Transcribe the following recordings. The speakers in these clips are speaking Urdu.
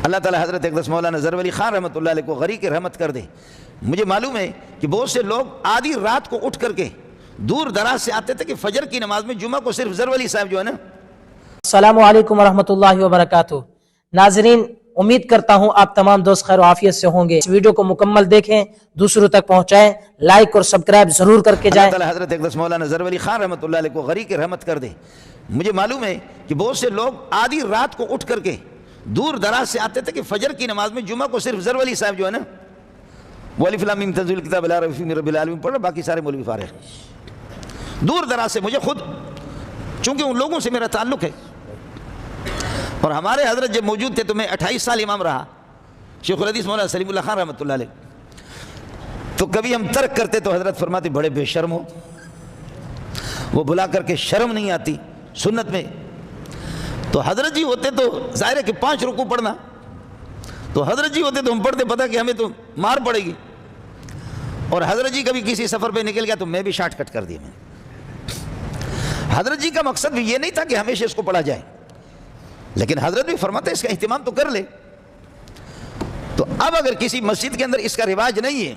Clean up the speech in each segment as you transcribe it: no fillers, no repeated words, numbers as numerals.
اللہ تعالیٰ حضرت اقدس مولانا ظفر علی خان رحمۃ اللہ علیہ کو غریق رحمت کر دے۔ مجھے معلوم ہے کہ بہت سے لوگ آدھی رات کو اٹھ کر کے دور دراز سے آتے تھے کہ فجر کی نماز میں جمعہ کو صرف ظفر علی صاحب جو ہے نا۔ السلام علیکم ورحمۃ اللہ وبرکاتہ۔ ناظرین، امید کرتا ہوں آپ تمام دوست خیر و عافیت سے ہوں گے۔ اس ویڈیو کو مکمل دیکھیں، دوسروں تک پہنچائیں، لائک اور سبسکرائب ضرور کر کے جائیں۔ اللہ تعالیٰ حضرت اقدس مولانا ظفر علی خان رحمۃ اللہ علیہ کو غریق رحمت کر دے۔ مجھے معلوم ہے کہ بہت سے لوگ آدھی رات کو اٹھ کر کے دور دراز سے آتے تھے کہ فجر کی نماز میں جمعہ کو صرف ظفر علی صاحب جو ہے نا، وہ الف لام میم تنزیل الکتاب لا ریب فیہ من رب العالمین پڑھ رہے، باقی سارے مولوی فارغ ہیں۔ دور دراز سے، مجھے خود چونکہ ان لوگوں سے میرا تعلق ہے، اور ہمارے حضرت جب موجود تھے تو میں 28 سال امام رہا، شیخ الحدیث مولانا سلیم اللہ خان رحمۃ اللہ علیہ، تو کبھی ہم ترک کرتے تو حضرت فرماتے بڑے بے شرم ہو، وہ بلا کر کے شرم نہیں آتی سنت میں؟ تو حضرت جی ہوتے تو ظاہر ہے کہ 5 رکوع پڑھنا، تو حضرت جی ہوتے تو ہم پڑھتے، پتہ کہ ہمیں تو مار پڑے گی، اور حضرت جی کبھی کسی سفر پہ نکل گیا تو میں بھی شارٹ کٹ کر دیا میں نے۔ حضرت جی کا مقصد بھی یہ نہیں تھا کہ ہمیشہ اس کو پڑھا جائے، لیکن حضرت بھی فرماتے اس کا اہتمام تو کر لے۔ تو اب اگر کسی مسجد کے اندر اس کا رواج نہیں ہے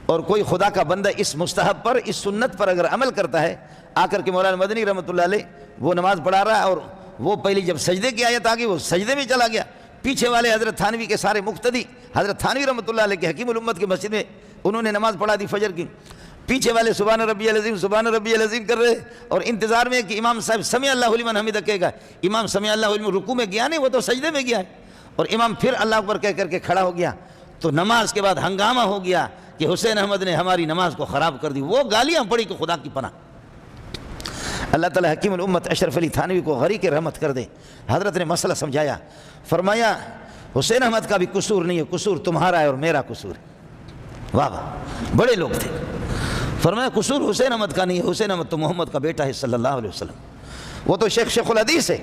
اور کوئی خدا کا بندہ اس مستحب پر، اس سنت پر اگر عمل کرتا ہے، آ کر کے مولانا مدنی رحمۃ اللہ علیہ وہ نماز پڑھا رہا ہے، اور وہ پہلی جب سجدے کی آیت آ گئی وہ سجدے میں چلا گیا، پیچھے والے حضرت تھانوی کے سارے مقتدی، حضرت تھانوی رحمۃ اللہ علیہ کے حکیم الامت کی مسجد میں انہوں نے نماز پڑھا دی فجر کی، پیچھے والے سبحان ربی العظیم سبحان ربی العظیم کر رہے، اور انتظار میں کہ امام صاحب سمع اللہ لمن حمدہ کہے گا۔ امام سمع اللہ لمن رکوع میں گیا نہیں، وہ تو سجدے میں گیا ہے، اور امام پھر اللہ اکبر کہہ کر کے کھڑا ہو گیا، تو نماز کے بعد ہنگامہ ہو گیا کہ حسین احمد نے ہماری نماز کو خراب کر دی، وہ گالیاں پڑی کہ خدا کی پناہ۔ اللہ تعالیٰ حکیم الامت اشرف علی تھانوی کو غریق رحمت کر دے۔ حضرت نے مسئلہ سمجھایا، فرمایا حسین احمد کا بھی قصور نہیں ہے، قصور تمہارا ہے اور میرا قصور ہے۔ واہ واہ، بڑے لوگ تھے۔ فرمایا قصور حسین احمد کا نہیں ہے، حسین احمد تو محمد کا بیٹا ہے صلی اللہ علیہ وسلم، وہ تو شیخ الحدیث ہے،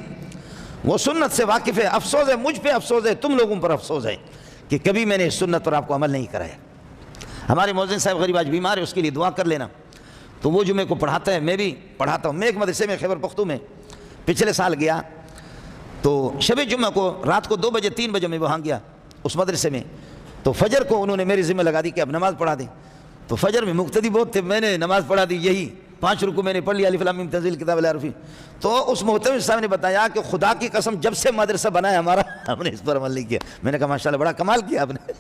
وہ سنت سے واقف ہے۔ افسوس ہے، مجھ پہ افسوس ہے، تم لوگوں پر افسوس ہے کہ کبھی میں نے اس سنت پر آپ کو عمل نہیں کرایا۔ ہمارے مؤذن صاحب غریب آج بیمار ہے، اس کے لیے دعا کر لینا۔ تو وہ جمعے کو پڑھاتا ہے، میں بھی پڑھاتا ہوں۔ میں ایک مدرسے میں خیبر پختون میں پچھلے سال گیا، تو شب جمعہ کو رات کو 2 بجے 3 بجے میں وہاں گیا اس مدرسے میں، تو فجر کو انہوں نے میری ذمہ لگا دی کہ اب نماز پڑھا دیں۔ تو فجر میں مقتدی بہت تھے، میں نے نماز پڑھا دی، یہی 5 رکوع میں نے پڑھ لیا، الف لام میم تنزیل کتاب لا ریب فیہ۔ تو اس محترم صاحب نے بتایا کہ خدا کی قسم جب سے مدرسہ بنا ہے ہمارا، ہم نے اس پر عمل نہیں کیا۔ میں نے کہا ماشاءاللہ بڑا کمال کیا آپ نے۔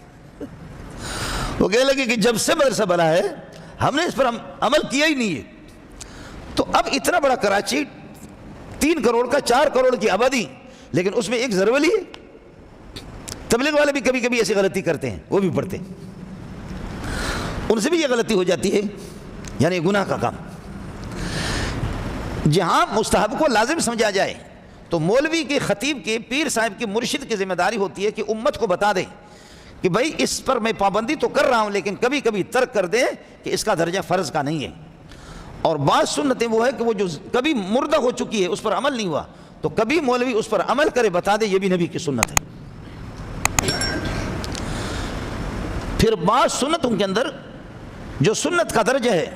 وہ کہنے لگے کہ جب سے مدرسہ بنا ہے ہم نے اس پر عمل کیا ہی نہیں ہے۔ تو اب اتنا بڑا کراچی، 3 کروڑ کا 4 کروڑ کی آبادی، لیکن اس میں ایک ظفر علی ہے۔ تبلیغ والے بھی کبھی کبھی ایسی غلطی کرتے ہیں، وہ بھی پڑھتے ہیں، ان سے بھی یہ غلطی ہو جاتی ہے، یعنی گناہ کا کام۔ جہاں مستحب کو لازم سمجھا جائے تو مولوی کے، خطیب کے، پیر صاحب کی، مرشد کی ذمہ داری ہوتی ہے کہ امت کو بتا دے کہ بھائی اس پر میں پابندی تو کر رہا ہوں، لیکن کبھی کبھی ترک کر دیں کہ اس کا درجہ فرض کا نہیں ہے۔ اور بعض سنتیں وہ ہے کہ وہ جو کبھی مردہ ہو چکی ہے اس پر عمل نہیں ہوا، تو کبھی مولوی اس پر عمل کرے، بتا دے یہ بھی نبی کی سنت ہے۔ پھر بعض سنتوں کے اندر جو سنت کا درجہ ہے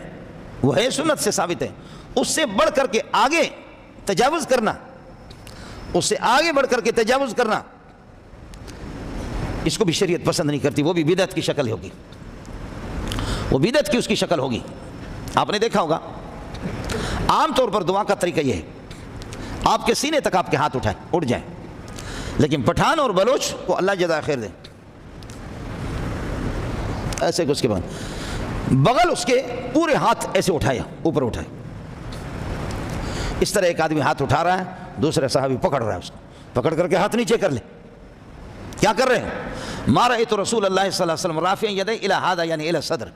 وہ ہے سنت سے ثابت ہے، اس سے بڑھ کر کے آگے تجاوز کرنا، اس سے آگے بڑھ کر کے تجاوز کرنا، اس کو بھی شریعت پسند نہیں کرتی، وہ بھی بدعت کی شکل ہوگی، وہ بدعت کی اس کی شکل ہوگی۔ آپ نے دیکھا ہوگا عام طور پر دعا کا طریقہ یہ ہے، آپ کے سینے تک آپ کے ہاتھ اٹھائیں، اٹھ جائیں، لیکن پٹھان اور بلوچ کو اللہ جزائے خیر دے، ایسے کہ اس کے بعد بغل اس کے پورے ہاتھ ایسے اٹھایا، اوپر اٹھائے، اس طرح ایک آدمی ہاتھ اٹھا رہا ہے، دوسرے صحابی پکڑ رہا ہے اس کو، پکڑ کر کے ہاتھ نیچے کر لے۔ کیا کر رہے ہیں؟ ما رأیت رسول اللہ صلی اللہ علیہ وسلم رافعا یدیہ الی ھذا یعنی الی صدر،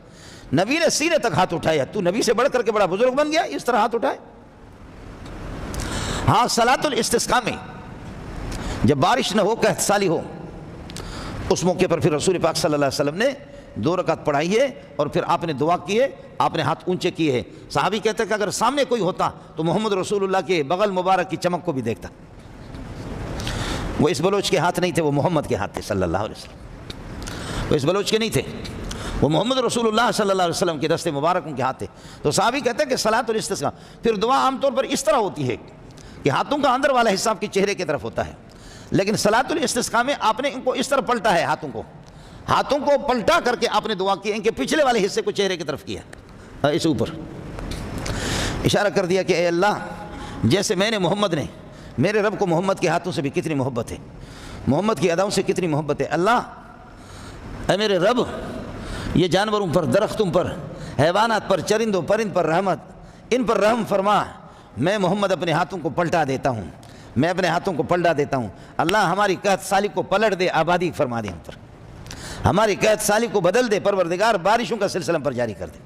نبی نے سینے تک ہاتھ اٹھایا، تو نبی سے بڑھ کر کے بڑا بزرگ بن گیا، اس طرح ہاتھ اٹھائے۔ ہاں صلاۃ الاستسقاء میں جب بارش نہ ہو، قحط سالی ہو، اس موقع پر پھر رسول پاک صلی اللہ علیہ وسلم نے 2 رکعت پڑھائی ہے، اور پھر آپ نے دعا کی ہے، آپ نے ہاتھ اونچے کیے ہیں۔ صحابی کہتے ہیں کہ اگر سامنے کوئی ہوتا تو محمد رسول اللہ کے بغل مبارک کی چمک کو بھی دیکھتا۔ وہ اس بلوچ کے ہاتھ نہیں تھے، وہ محمد کے ہاتھ تھے صلی اللہ علیہ وسلم، وہ اس بلوچ کے نہیں تھے، وہ محمد رسول اللہ صلی اللہ علیہ وسلم کے دست مبارک ان کے ہاتھ تھے۔ تو صحابی کہتے ہیں کہ صلاۃ الاستسقاء، پھر دعا عام طور پر اس طرح ہوتی ہے کہ ہاتھوں کا اندر والا حصہ آپ کے چہرے کی طرف ہوتا ہے، لیکن صلاۃ الاستسقاء میں آپ نے ان کو اس طرح پلٹا ہے، ہاتھوں کو پلٹا کر کے آپ نے دعا کی، ان کے پچھلے والے حصے کو چہرے کی طرف کیا، اس اوپر اشارہ کر دیا کہ اے اللہ، جیسے میں نے محمد نے، میرے رب کو محمد کے ہاتھوں سے بھی کتنی محبت ہے، محمد کی اداؤں سے کتنی محبت ہے، اللہ اے میرے رب، یہ جانوروں پر، درختوں پر، حیوانات پر، چرندوں پرند پر رحمت، ان پر رحم فرما، میں محمد اپنے ہاتھوں کو پلٹا دیتا ہوں، میں اپنے ہاتھوں کو پلٹا دیتا ہوں، اللہ ہماری قحط سالی کو پلٹ دے، آبادی فرما دے، ہم پر ہماری قحط سالی کو بدل دے، پروردگار بارشوں کا سلسلہ پر جاری کر دے،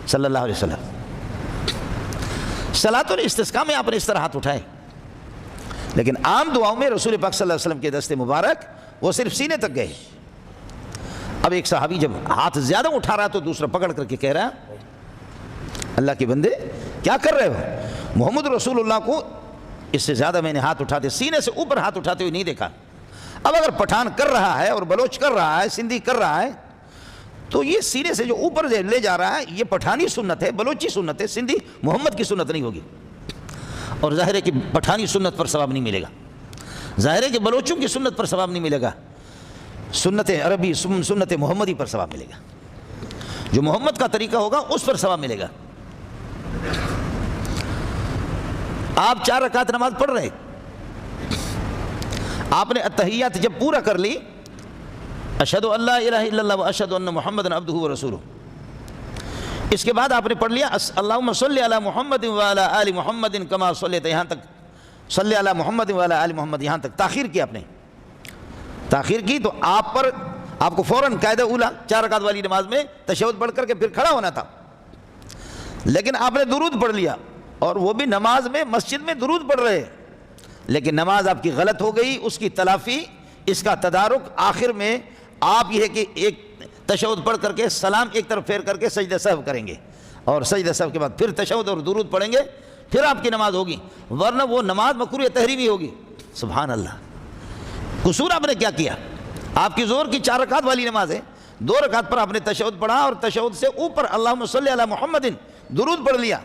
صلی اللہ علیہ وسلم۔ صلاۃ الاستسقاء میں آپ نے اس طرح ہاتھ اٹھائے، لیکن عام دعاؤں میں رسول پاک صلی اللہ علیہ وسلم کے دست مبارک وہ صرف سینے تک گئے۔ اب ایک صحابی جب ہاتھ زیادہ اٹھا رہا تو دوسرا پکڑ کر کے کہہ رہا، اللہ کے بندے کیا کر رہے ہو؟ محمد رسول اللہ کو اس سے زیادہ میں نے ہاتھ اٹھاتے، سینے سے اوپر ہاتھ اٹھاتے ہوئے نہیں دیکھا۔ اب اگر پٹھان کر رہا ہے اور بلوچ کر رہا ہے، سندھی کر رہا ہے، تو یہ سینے سے جو اوپر لے جا رہا ہے یہ پٹھانی سنت ہے، بلوچی سنت ہے، سندھی محمد کی سنت نہیں ہوگی، اور ظاہر ہے کہ پٹھانی سنت پر ثواب نہیں ملے گا، ظاہر ہے کہ بلوچوں کی سنت پر ثواب نہیں ملے گا، سنت عربی، سنت محمدی پر ثواب ملے گا، جو محمد کا طریقہ ہوگا اس پر ثواب ملے گا۔ آپ 4 رکعت نماز پڑھ رہے، آپ نے التحیات جب پورا کر لی، اشہد ان لا الہ الا اللہ و اشہد ان محمد عبدہ و رسولہ، اس کے بعد آپ نے پڑھ لیا اللہم صلی علی محمد وعلی آل محمد کما صلیت، یہاں تک صلی علی محمد وعلی آل محمد، یہاں تک تاخیر کی، آپ نے تاخیر کی تو آپ کو فوراً قاعدہ اولا 4 رکعت والی نماز میں تشہد پڑھ کر کے پھر کھڑا ہونا تھا، لیکن آپ نے درود پڑھ لیا، اور وہ بھی نماز میں، مسجد میں درود پڑھ رہے، لیکن نماز آپ کی غلط ہو گئی، اس کی تلافی، اس کا تدارک آخر میں آپ یہ ہے کہ ایک تشہد پڑھ کر کے سلام ایک طرف پھیر کر کے سجدہ سہو کریں گے، اور سجدہ سہو کے بعد پھر تشہد اور درود پڑھیں گے، پھر آپ کی نماز ہوگی، ورنہ وہ نماز مکروہ تحریمی ہوگی۔ سبحان اللہ، قصور آپ نے کیا کیا؟ آپ کی ظہر کی 4 رکعت والی نماز ہے، 2 رکعت پر آپ نے تشہد پڑھا اور تشہد سے اوپر اللہم صلی علی محمد درود پڑھ لیا،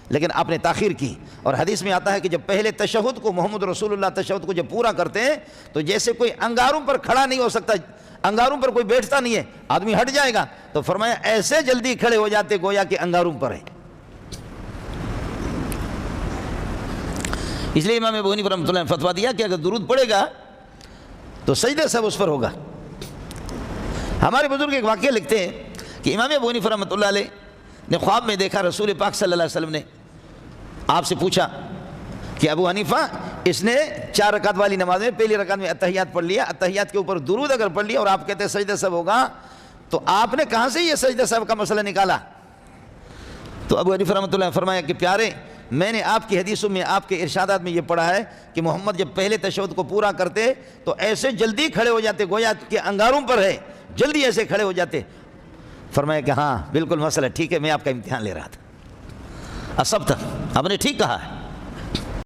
لیکن آپ نے تاخیر کی، اور حدیث میں آتا ہے کہ جب پہلے تشہد کو، محمد رسول اللہ تشہد کو جب پورا کرتے ہیں تو جیسے کوئی انگاروں پر کھڑا نہیں ہو سکتا، انگاروں پر کوئی بیٹھتا نہیں ہے، آدمی ہٹ جائے گا، تو فرمایا ایسے جلدی کھڑے ہو جاتے گویا کہ انگاروں پر ہے۔ اس لیے امام ابو حنیفہ رحمۃ اللہ نے فتویٰ دیا کہ اگر درود پڑے گا تو سجدہ سب اس پر ہوگا۔ ہمارے بزرگ ایک واقعہ لکھتے ہیں کہ امام ابو حنیفہ رحمۃ اللہ علیہ نے خواب میں دیکھا، رسول پاک صلی اللہ علیہ وسلم نے آپ سے پوچھا کہ ابو حنیفہ، اس نے 4 رکعت والی نماز میں پہلی رکعت میں التحیات پڑھ لیا، التحیات کے اوپر درود اگر پڑھ لیا اور آپ کہتے ہیں سجدہ سب ہوگا، تو آپ نے کہاں سے یہ سجدہ سب کا مسئلہ نکالا؟ تو ابو حنیفہ رحمۃ اللہ نے فرمایا کہ پیارے، میں نے آپ کی حدیثوں میں، آپ کے ارشادات میں یہ پڑھا ہے کہ محمد جب پہلے تشہد کو پورا کرتے تو ایسے جلدی کھڑے ہو جاتے گویا کہ انگاروں پر ہے، جلدی ایسے کھڑے ہو جاتے۔ فرمایا کہ ہاں بالکل مسئلہ ٹھیک ہے، میں آپ کا امتحان لے رہا تھا، اصبت، آپ نے ٹھیک کہا ہے۔